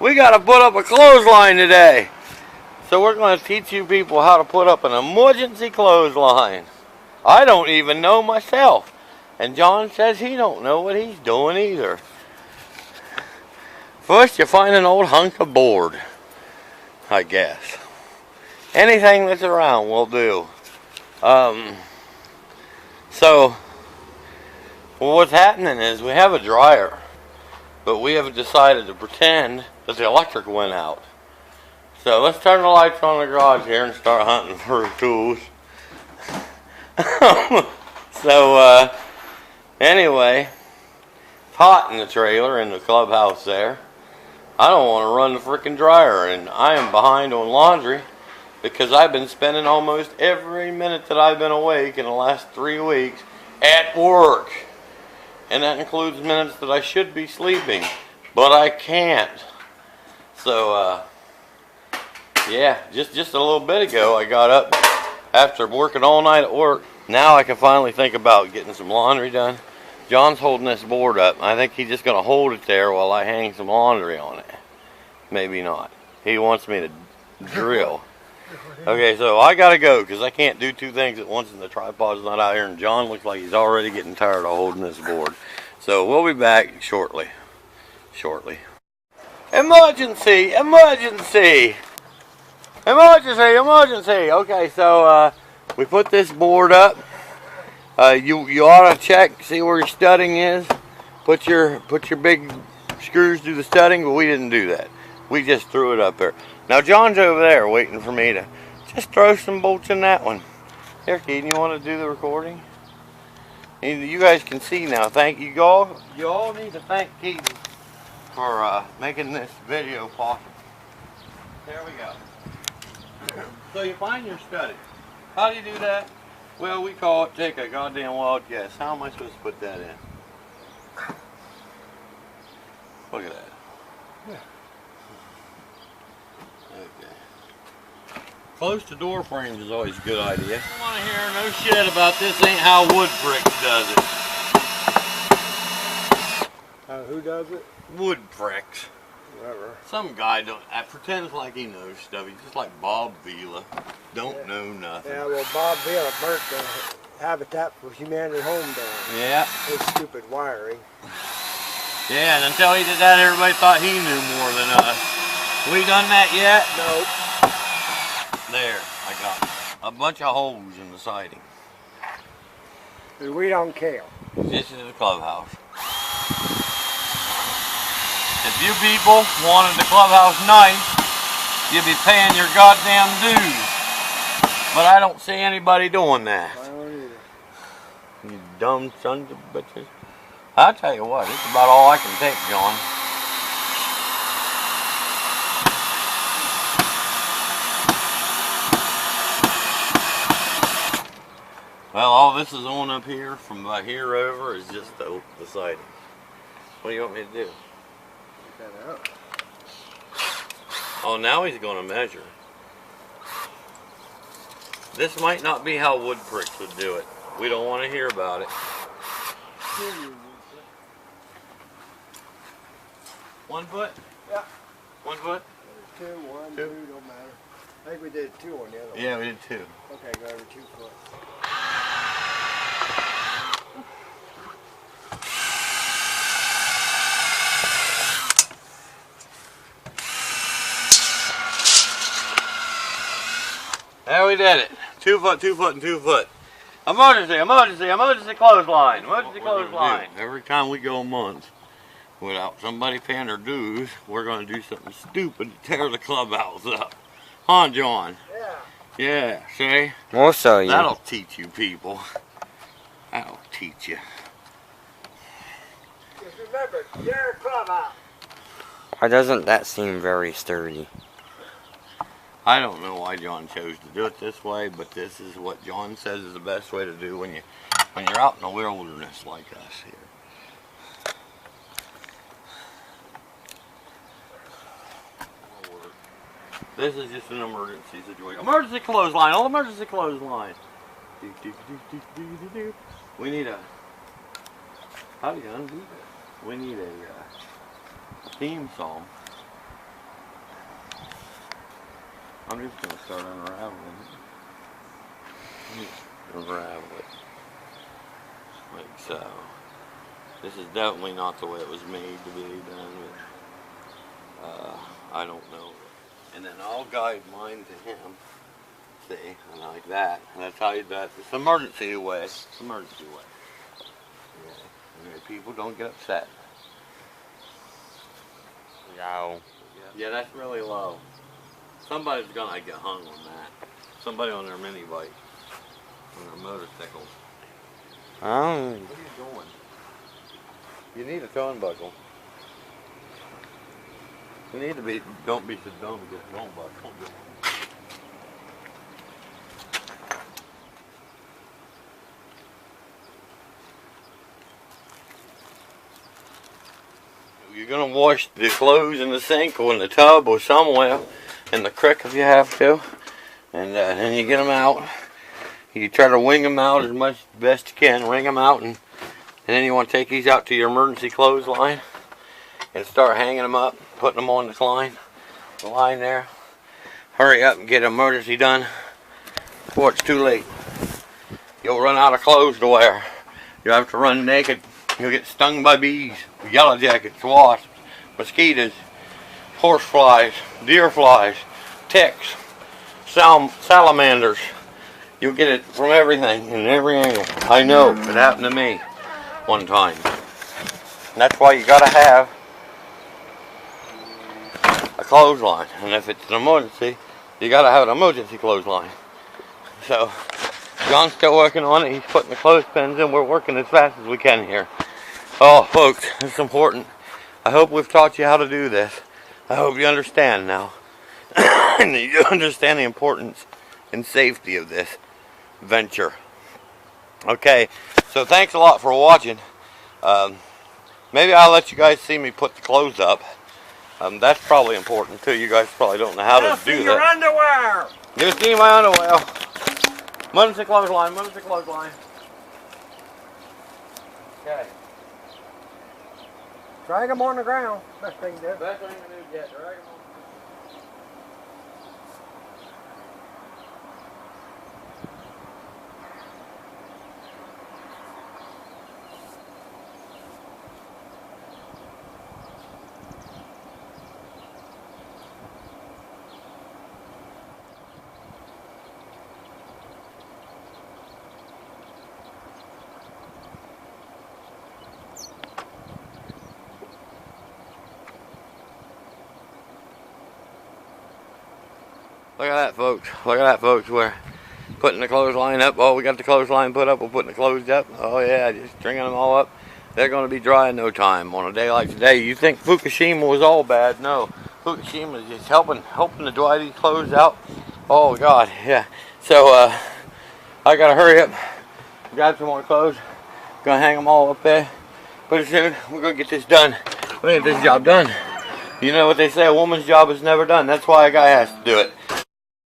We got to put up a clothesline today. So we're going to teach you people how to put up an emergency clothesline. I don't even know myself. And John says he don't know what he's doing either. First, you find an old hunk of board, I guess. Anything that's around will do. So, what's happening is we have a dryer, but we have decided to pretend that the electric went out. So let's turn the lights on in the garage here and start hunting for tools. Anyway, it's hot in the trailer in the clubhouse there. I don't want to run the freaking dryer, and I am behind on laundry because I've been spending almost every minute that I've been awake in the last 3 weeks at work. And that includes minutes that I should be sleeping, but I can't. So, yeah, just a little bit ago I got up after working all night at work. Now I can finally think about getting some laundry done. John's holding this board up. I think he's just going to hold it there while I hang some laundry on it. Maybe not. He wants me to drill. Okay, so I got to go because I can't do two things at once and the tripod's not out here. And John looks like he's already getting tired of holding this board. So we'll be back shortly. Emergency! Emergency! Emergency! Emergency! Okay, so we put this board up. You ought to check, see where your studding is. Put your big screws through the studding, but we didn't do that. We just threw it up there. Now John's over there waiting for me to just throw some bolts in that one. Here, Keaton, you want to do the recording? You guys can see now. Thank you, y'all. You all need to thank Keaton for making this video possible. There we go. So you find your studding. How do you do that? Well, we call it take a goddamn wild guess. How am I supposed to put that in? Look at that. Yeah. Okay. Close to door frames is always a good idea. I don't want to hear no shit about this ain't how wood bricks does it. Who does it? Wood bricks. Whatever. Some guy pretends like he knows stuff. He's just like Bob Vila. Don't know nothing. Yeah, well, Bob Vila burnt the Habitat for Humanity home down. Yeah. His stupid wiring. Yeah, and until he did that, everybody thought he knew more than us. We done that yet? Nope. There, I got a bunch of holes in the siding. We don't care. This is the clubhouse. If you people wanted the clubhouse nice, you'd be paying your goddamn dues. But I don't see anybody doing that. I don't either. You dumb sons of bitches. I'll tell you what, it's about all I can take, John. Well, all this is on up here, from about here over, is just the siding. What do you want me to do? Check that out. Oh, now he's going to measure. This might not be how wood bricks would do it. We don't want to hear about it. 1 foot? Yeah. 1 foot? 2, 1, 2, don't matter. I think we did 2 on the other one. Yeah, we did 2. Okay, go over 2 foot. There we did it. 2 foot, 2 foot, and 2 foot. Emergency, emergency, emergency clothesline. Emergency clothesline. Every time we go a month without somebody paying their dues, we're going to do something stupid to tear the clubhouse up. Huh, John? Yeah. Yeah, see? We'll show you. That'll teach you people. That'll teach you. Just remember, tear a clubhouse. Why doesn't that seem very sturdy? I don't know why John chose to do it this way, but this is what John says is the best way to do when you're out in the wilderness like us here. This is just an emergency situation. Emergency clothesline, all emergency clothesline. We need a, how do you undo that? We need a theme song. I'm just gonna start unraveling it. Unravel it. Like so. This is definitely not the way it was made to be done, but I don't know. And then I'll guide mine to him. See, and like that. And that's how you do that. It's emergency way. It's emergency way. Yeah. And people don't get upset. No. Yeah, that's really low. Somebody's gonna get hung on that. Somebody on their mini bike. On their motorcycle. Oh. What are you doing? You need a towing buckle. You need to be, don't be so dumb to get a towing buckle. You're gonna wash the clothes in the sink or in the tub or somewhere in the creek if you have to, and then you get them out. You try to wing them out as much as best you can, wring them out, and then you want to take these out to your emergency clothesline and start hanging them up, putting them on the line there. Hurry up and get emergency done before it's too late. You'll run out of clothes to wear. You'll have to run naked. You'll get stung by bees, yellow jackets, wasps, mosquitoes, horse flies, deer flies, ticks, salamanders. You'll get it from everything in every angle. I know, it happened to me one time. And that's why you gotta have a clothesline. And if it's an emergency, you gotta have an emergency clothesline. So, John's still working on it. He's putting the clothespins in. We're working as fast as we can here. Oh, folks, it's important. I hope we've taught you how to do this. I hope you understand now. And you understand the importance and safety of this venture. Okay, so thanks a lot for watching. Maybe I'll let you guys see me put the clothes up. That's probably important too. You guys probably don't know how to do that. Your underwear. You see my underwear. Emergency clothesline, emergency clothesline. Okay. Drag them on the ground. Best thing to do. Best thing to do is get drag them on. Look at that, folks. Look at that, folks. We're putting the clothesline up. Oh, we got the clothesline put up. We're putting the clothes up. Oh, yeah, just stringing them all up. They're going to be dry in no time on a day like today. You think Fukushima was all bad? No. Fukushima is just helping to dry these clothes out. Oh, God, yeah. So, I got to hurry up, grab some more clothes. Going to hang them all up there. Pretty soon, we're going to get this done. We're going to get this job done. You know what they say, a woman's job is never done. That's why a guy has to do it.